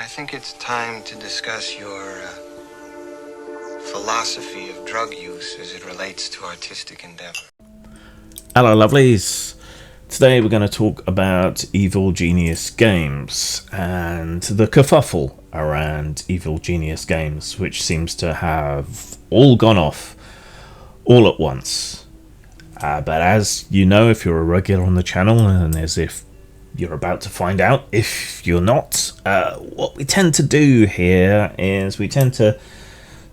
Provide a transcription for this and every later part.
I think it's time to discuss your philosophy of drug use as it relates to artistic endeavor. Hello lovelies, today we're going to talk about Evil Genius Games and the kerfuffle around Evil Genius Games, which seems to have all gone off all at once. But as you know, if you're a regular on the channel, and as if you're about to find out if you're not, what we tend to do here is we tend to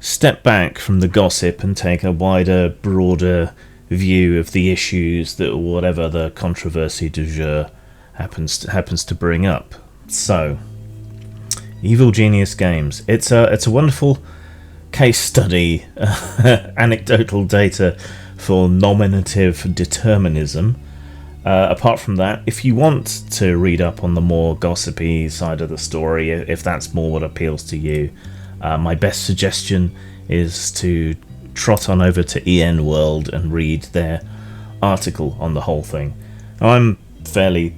step back from the gossip and take a wider, broader view of the issues that whatever the controversy du jour happens to bring up. So, Evil Genius Games. It's a wonderful case study, anecdotal data for nominative determinism. Apart from that, if you want to read up on the more gossipy side of the story, if that's more what appeals to you, my best suggestion is to trot on over to EN World and read their article on the whole thing. I'm fairly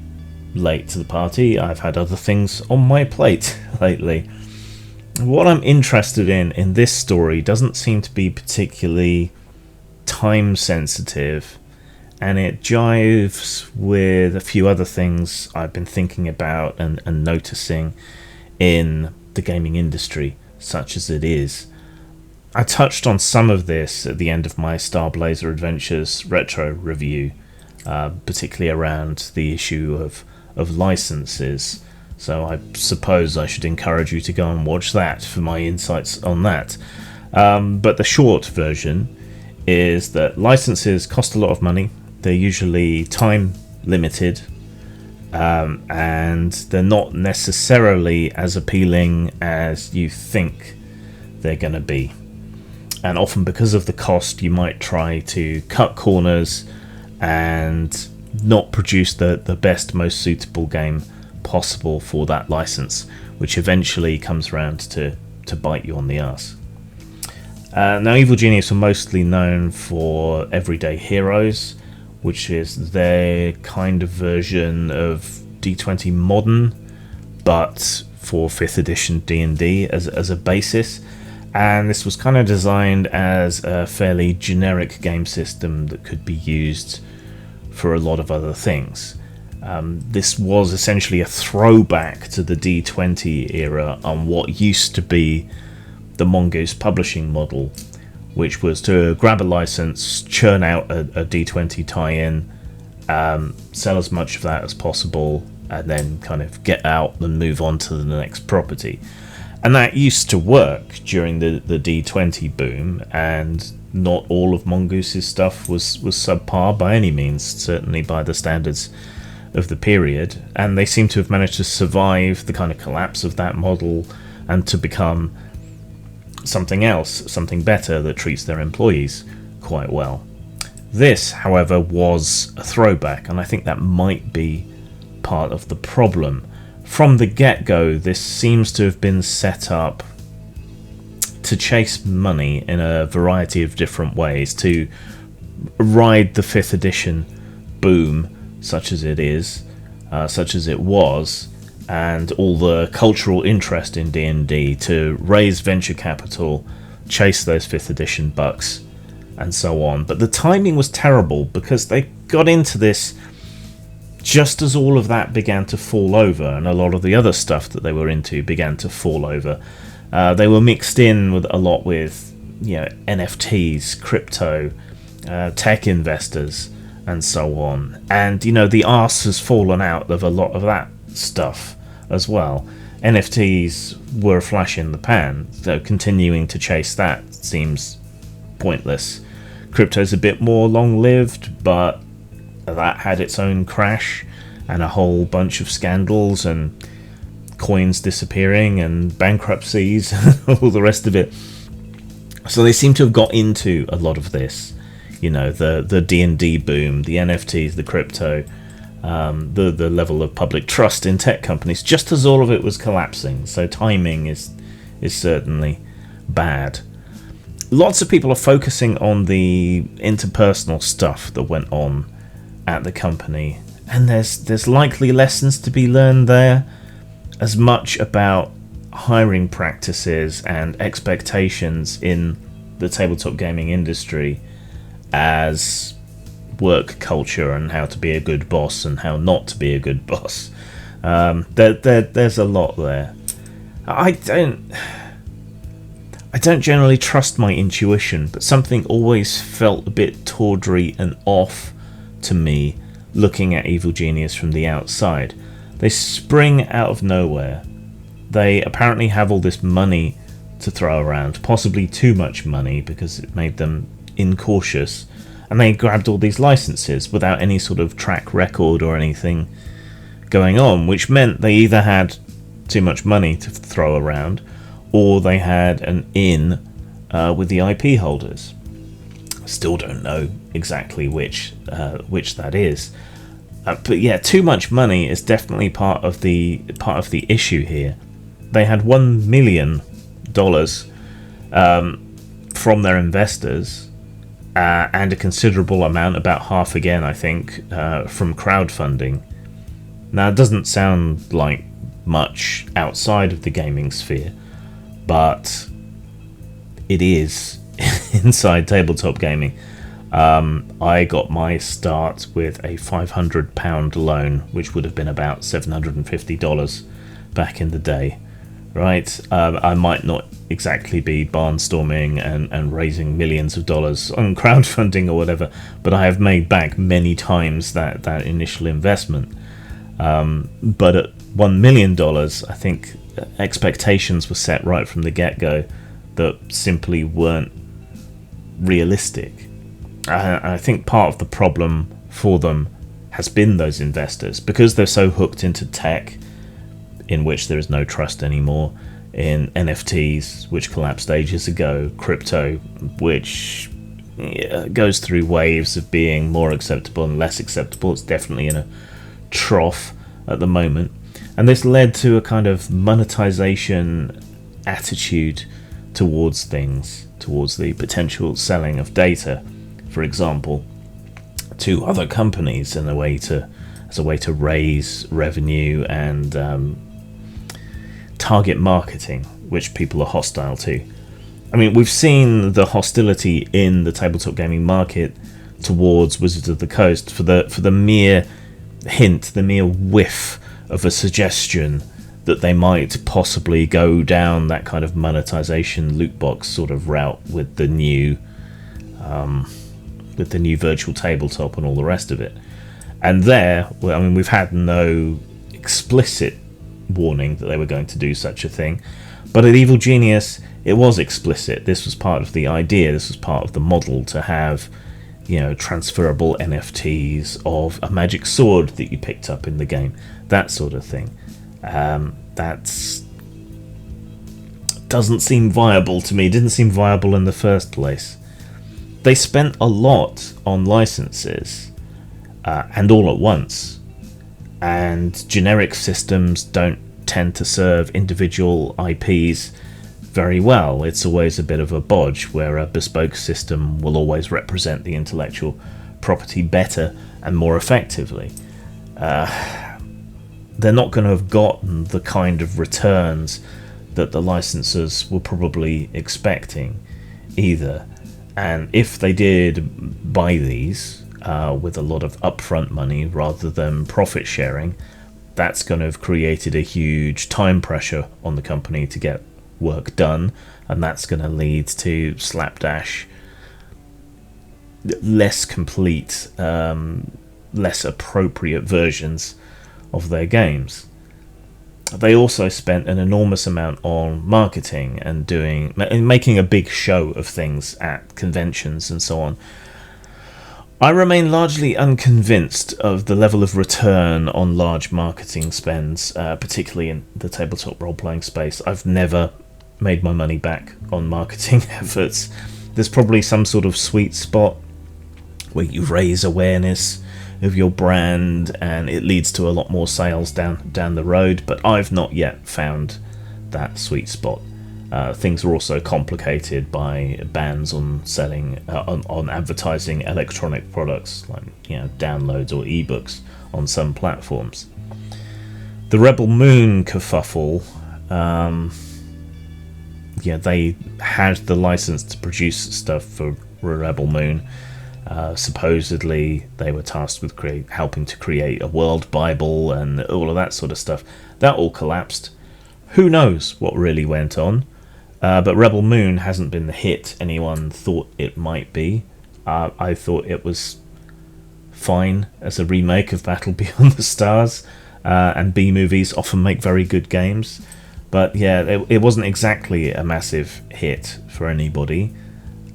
late to the party. I've had other things on my plate lately. What I'm interested in this story doesn't seem to be particularly time sensitive, and it jives with a few other things I've been thinking about and noticing in the gaming industry, such as it is. I touched on some of this at the end of my Star Blazer Adventures retro review, particularly around the issue of licenses. So I suppose I should encourage you to go and watch that for my insights on that. But the short version is that licenses cost a lot of money. They're usually time limited, and they're not necessarily as appealing as you think they're going to be. And often because of the cost, you might try to cut corners and not produce the best, most suitable game possible for that license, which eventually comes around to bite you on the arse. Now, Evil Genius are mostly known for Everyday Heroes, which is their kind of version of D20 Modern, but for 5th edition D&D as a basis. And this was kind of designed as a fairly generic game system that could be used for a lot of other things. This was essentially a throwback to the D20 era on what used to be the Mongoose publishing model, which was to grab a license, churn out a D20 tie-in, sell as much of that as possible, and then kind of get out and move on to the next property. And that used to work during the D20 boom, and not all of Mongoose's stuff was subpar by any means, certainly by the standards of the period. And they seem to have managed to survive the kind of collapse of that model and to become something else, something better that treats their employees quite well. This, however, was a throwback, and I think that might be part of the problem. From the get-go, this seems to have been set up to chase money in a variety of different ways, to ride the 5th edition boom, such as it is, such as it was, and all the cultural interest in D&D, to raise venture capital, chase those 5th edition bucks, and so on. But the timing was terrible, because they got into this just as all of that began to fall over, and a lot of the other stuff that they were into began to fall over. They were mixed in with a lot with, NFTs, crypto, tech investors, and so on. And, the arse has fallen out of a lot of that stuff as well. NFTs were a flash in the pan, so continuing to chase that seems pointless. Crypto's a bit more long-lived, but that had its own crash and a whole bunch of scandals and coins disappearing and bankruptcies and all the rest of it. So they seem to have got into a lot of this, the D&D boom, the NFTs, the crypto, the level of public trust in tech companies, just as all of it was collapsing. So timing is certainly bad. Lots of people are focusing on the interpersonal stuff that went on at the company, and there's likely lessons to be learned there, as much about hiring practices and expectations in the tabletop gaming industry as work culture and how to be a good boss and how not to be a good boss. There's a lot there. I don't generally trust my intuition, but something always felt a bit tawdry and off to me looking at Evil Genius from the outside. They spring out of nowhere. They apparently have all this money to throw around, possibly too much money because it made them incautious, and they grabbed all these licenses without any sort of track record or anything going on, which meant they either had too much money to throw around or they had an in with the IP holders. Still don't know exactly which that is, but yeah, too much money is definitely part of the issue here. They had $1 million from their investors, and a considerable amount, about half again, I think, from crowdfunding. Now, it doesn't sound like much outside of the gaming sphere, but it is inside tabletop gaming. I got my start with a £500 loan, which would have been about $750 back in the day. Right, I might not exactly be barnstorming and raising millions of dollars on crowdfunding or whatever, but I have made back many times that initial investment. But at $1 million, I think expectations were set right from the get-go that simply weren't realistic. I think part of the problem for them has been those investors, because they're so hooked into tech, in which there is no trust anymore, in NFTs, which collapsed ages ago, crypto, which goes through waves of being more acceptable and less acceptable. It's definitely in a trough at the moment. And this led to a kind of monetization attitude towards things, towards the potential selling of data, for example, to other companies as a way to raise revenue and target marketing, which people are hostile to. I mean, we've seen the hostility in the tabletop gaming market towards Wizards of the Coast for the mere hint, the mere whiff of a suggestion that they might possibly go down that kind of monetization loot box sort of route with the new virtual tabletop and all the rest of it. And we've had no explicit warning that they were going to do such a thing, but at Evil Genius it was explicit. This was part of the idea, this was part of the model, to have, transferable NFTs of a magic sword that you picked up in the game, that sort of thing. That's doesn't seem viable to me. It didn't seem viable in the first place. They spent a lot on licenses, and all at once. And generic systems don't tend to serve individual IPs very well. It's always a bit of a bodge, where a bespoke system will always represent the intellectual property better and more effectively. They're not going to have gotten the kind of returns that the licensors were probably expecting either. And if they did buy these with a lot of upfront money rather than profit sharing, that's going to have created a huge time pressure on the company to get work done, and that's going to lead to slapdash, less complete, less appropriate versions of their games. They also spent an enormous amount on marketing and making a big show of things at conventions and so on. I remain largely unconvinced of the level of return on large marketing spends, particularly in the tabletop role-playing space. I've never made my money back on marketing efforts. There's probably some sort of sweet spot where you raise awareness of your brand and it leads to a lot more sales down the road, but I've not yet found that sweet spot. Things are also complicated by bans on selling on advertising electronic products like downloads or ebooks on some platforms. The Rebel Moon kerfuffle they had the license to produce stuff for Rebel Moon. Supposedly they were tasked with helping to create a world Bible and all of that sort of stuff. That all collapsed. Who knows what really went on? But Rebel Moon hasn't been the hit anyone thought it might be. I thought it was fine as a remake of Battle Beyond the Stars, and B-movies often make very good games. But yeah, it wasn't exactly a massive hit for anybody.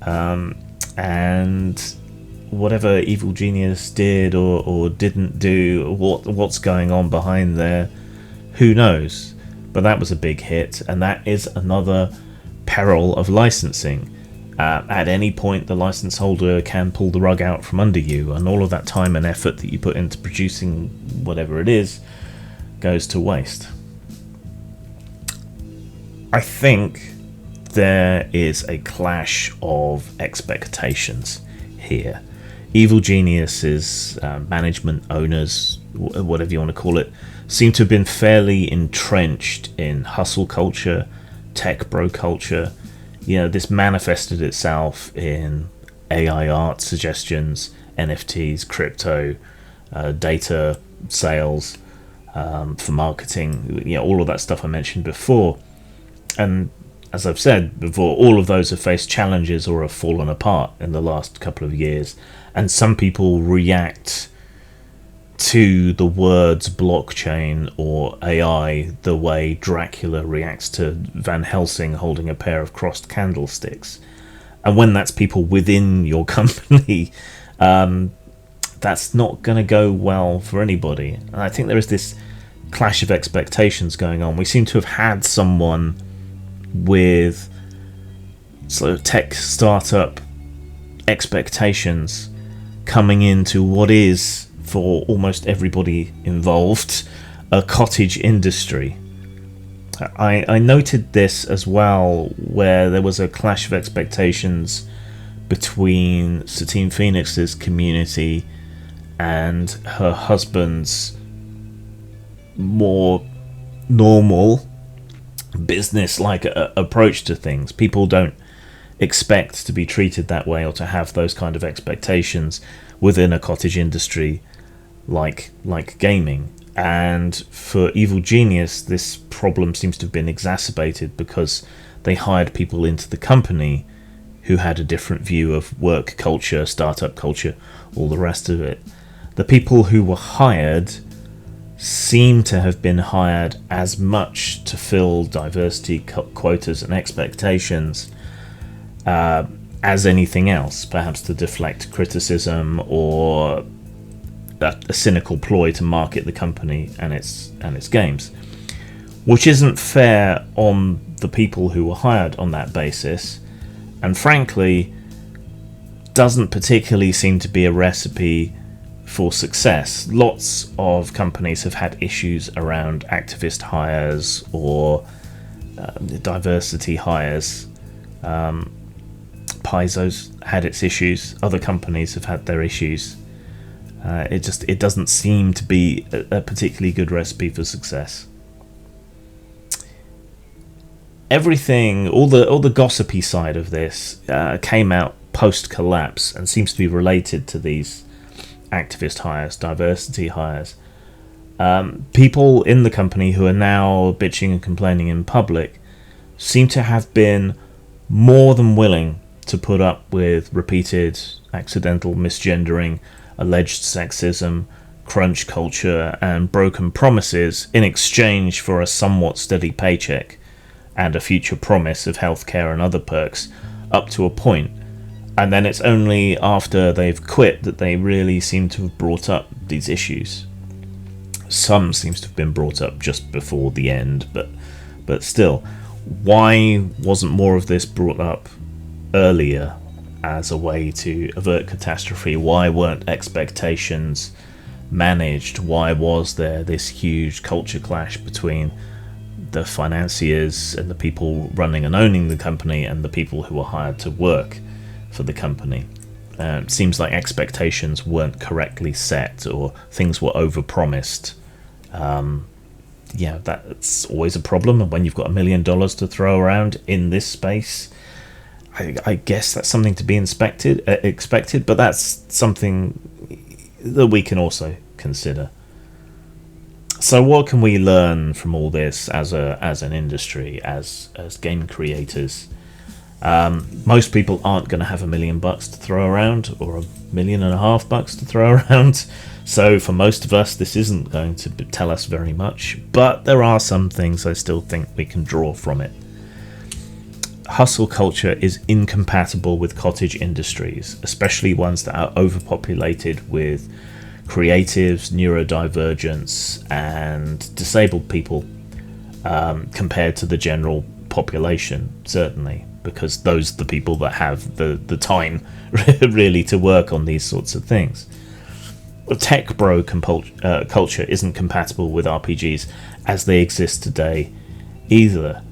And whatever Evil Genius did or didn't do, what's going on behind there, who knows? But that was a big hit, and that is another peril of licensing. At any point, the license holder can pull the rug out from under you, and all of that time and effort that you put into producing whatever it is goes to waste. I think there is a clash of expectations here. Evil Genius's management owners, whatever you want to call it, seem to have been fairly entrenched in hustle culture, TechBro culture. This manifested itself in AI art suggestions, NFTs, crypto, data sales for marketing, all of that stuff I mentioned before. And as I've said before, all of those have faced challenges or have fallen apart in the last couple of years. And some people react to the words blockchain or AI the way Dracula reacts to Van Helsing holding a pair of crossed candlesticks. And when that's people within your company, that's not going to go well for anybody. And I think there is this clash of expectations going on. We seem to have had someone with sort of tech startup expectations coming into what is, for almost everybody involved, a cottage industry. I noted this as well, where there was a clash of expectations between Satine Phoenix's community and her husband's more normal business-like approach to things. People don't expect to be treated that way or to have those kind of expectations within a cottage industry like gaming. And for Evil Genius, this problem seems to have been exacerbated because they hired people into the company who had a different view of work culture, startup culture, all the rest of it. The people who were hired seem to have been hired as much to fill diversity quotas and expectations as anything else, perhaps to deflect criticism or a cynical ploy to market the company and its games, which isn't fair on the people who were hired on that basis, and frankly doesn't particularly seem to be a recipe for success. Lots of companies have had issues around activist hires or diversity hires. Paizo's had its issues. Other companies have had their issues. It doesn't seem to be a particularly good recipe for success. Everything, all the gossipy side of this came out post collapse and seems to be related to these activist hires, diversity hires. People in the company who are now bitching and complaining in public seem to have been more than willing to put up with repeated accidental misgendering, alleged sexism, crunch culture, and broken promises in exchange for a somewhat steady paycheck and a future promise of healthcare and other perks, up to a point. And then it's only after they've quit that they really seem to have brought up these issues. Some seems to have been brought up just before the end, but still, why wasn't more of this brought up earlier as a way to avert catastrophe? Why weren't expectations managed? Why was there this huge culture clash between the financiers and the people running and owning the company and the people who were hired to work for the company? It seems like expectations weren't correctly set, or things were overpromised. yeah, that's always a problem. And when you've got $1 million to throw around in this space, I guess that's something to be expected, but that's something that we can also consider. So what can we learn from all this as an industry, as game creators? Most people aren't going to have $1 million to throw around, or $1.5 million to throw around. So for most of us, this isn't going to tell us very much. But there are some things I still think we can draw from it. Hustle culture is incompatible with cottage industries, especially ones that are overpopulated with creatives, neurodivergents, and disabled people, compared to the general population, certainly, because those are the people that have the time really to work on these sorts of things. TechBro culture isn't compatible with RPGs as they exist today either.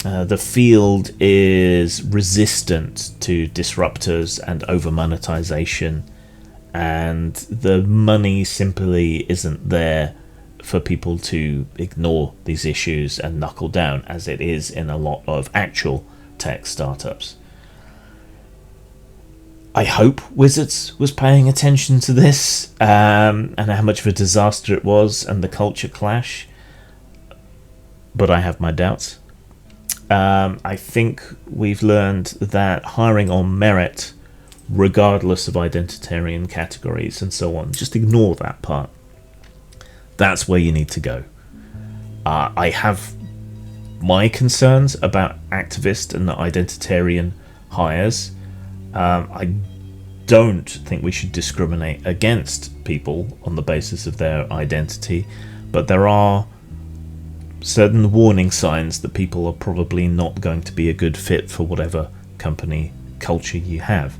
The field is resistant to disruptors and over-monetization, and the money simply isn't there for people to ignore these issues and knuckle down, as it is in a lot of actual tech startups. I hope Wizards was paying attention to this, and how much of a disaster it was, and the culture clash, but I have my doubts. I think we've learned that hiring on merit, regardless of identitarian categories and so on, just ignore that part. That's where you need to go. I have my concerns about activist and identitarian hires. I don't think we should discriminate against people on the basis of their identity, but there are certain warning signs that people are probably not going to be a good fit for whatever company culture you have.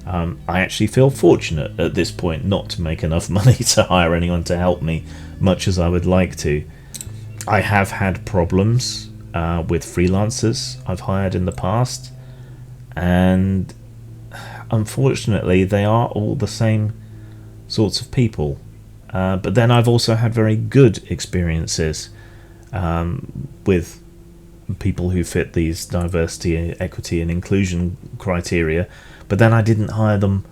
I actually feel fortunate at this point not to make enough money to hire anyone to help me, much as I would like to. I have had problems with freelancers I've hired in the past, and unfortunately they are all the same sorts of people. But then I've also had very good experiences with people who fit these diversity, equity and inclusion criteria, but then I didn't hire them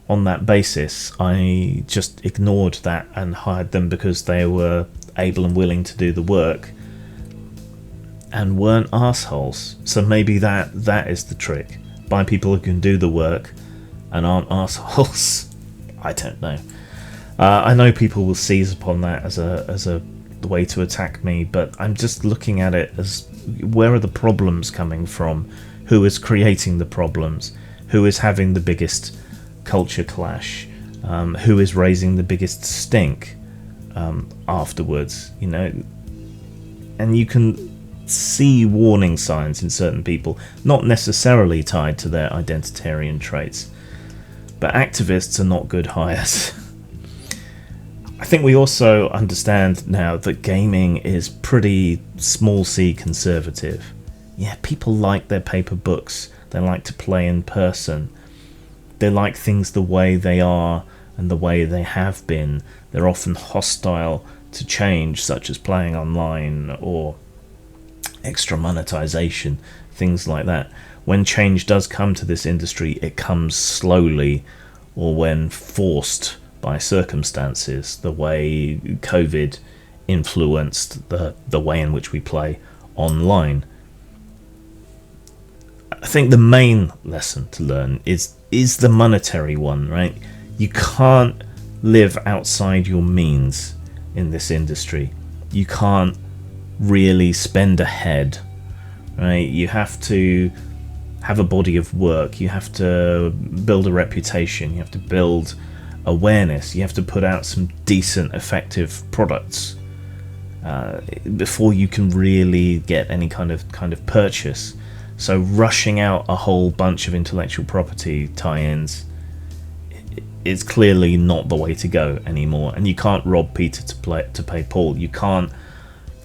on that basis. I just ignored that and hired them because they were able and willing to do the work and weren't assholes. So maybe that is the trick. Buy people who can do the work and aren't assholes. I don't know. I know people will seize upon that as a way to attack me, but I'm just looking at it as, where are the problems coming from? Who is creating the problems? Who is having the biggest culture clash? Who is raising the biggest stink afterwards? You know, and you can see warning signs in certain people, not necessarily tied to their identitarian traits, but activists are not good hires. I think we also understand now that gaming is pretty small c conservative. Yeah, people like their paper books, they like to play in person, they like things the way they are and the way they have been. They're often hostile to change, such as playing online or extra monetization, things like that. When change does come to this industry, it comes slowly, or when forced by circumstances, the way COVID influenced the way in which we play online. I think the main lesson to learn is the monetary one, right? You can't live outside your means in this industry. You can't really spend ahead, right? You have to have a body of work, you have to build a reputation, you have to build awareness, you have to put out some decent, effective products before you can really get any kind of purchase. So rushing out a whole bunch of intellectual property tie-ins is clearly not the way to go anymore. And you can't rob Peter to pay Paul. You can't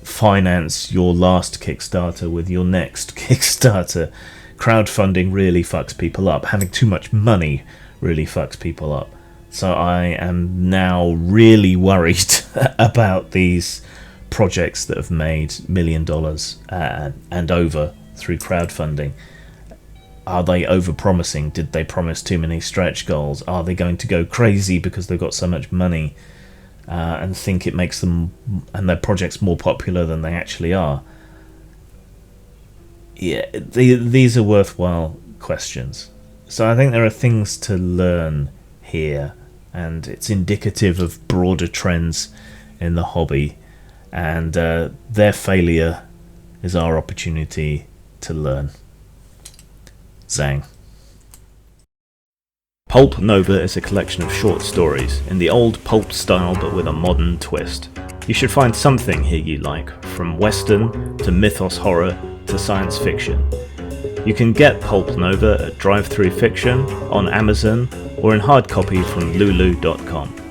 finance your last Kickstarter with your next Kickstarter. Crowdfunding really fucks people up. Having too much money really fucks people up. So I am now really worried about these projects that have made $1 million and over through crowdfunding. Are they over-promising? Did they promise too many stretch goals? Are they going to go crazy because they've got so much money and think it makes them and their projects more popular than they actually are? Yeah, these are worthwhile questions. So I think there are things to learn here, and it's indicative of broader trends in the hobby, and their failure is our opportunity to learn. Zang. Pulp Nova is a collection of short stories in the old pulp style but with a modern twist. You should find something here you like, from western to mythos horror to science fiction. You can get Pulp Nova at Drive-Thru Fiction, on Amazon, or in hard copy from lulu.com.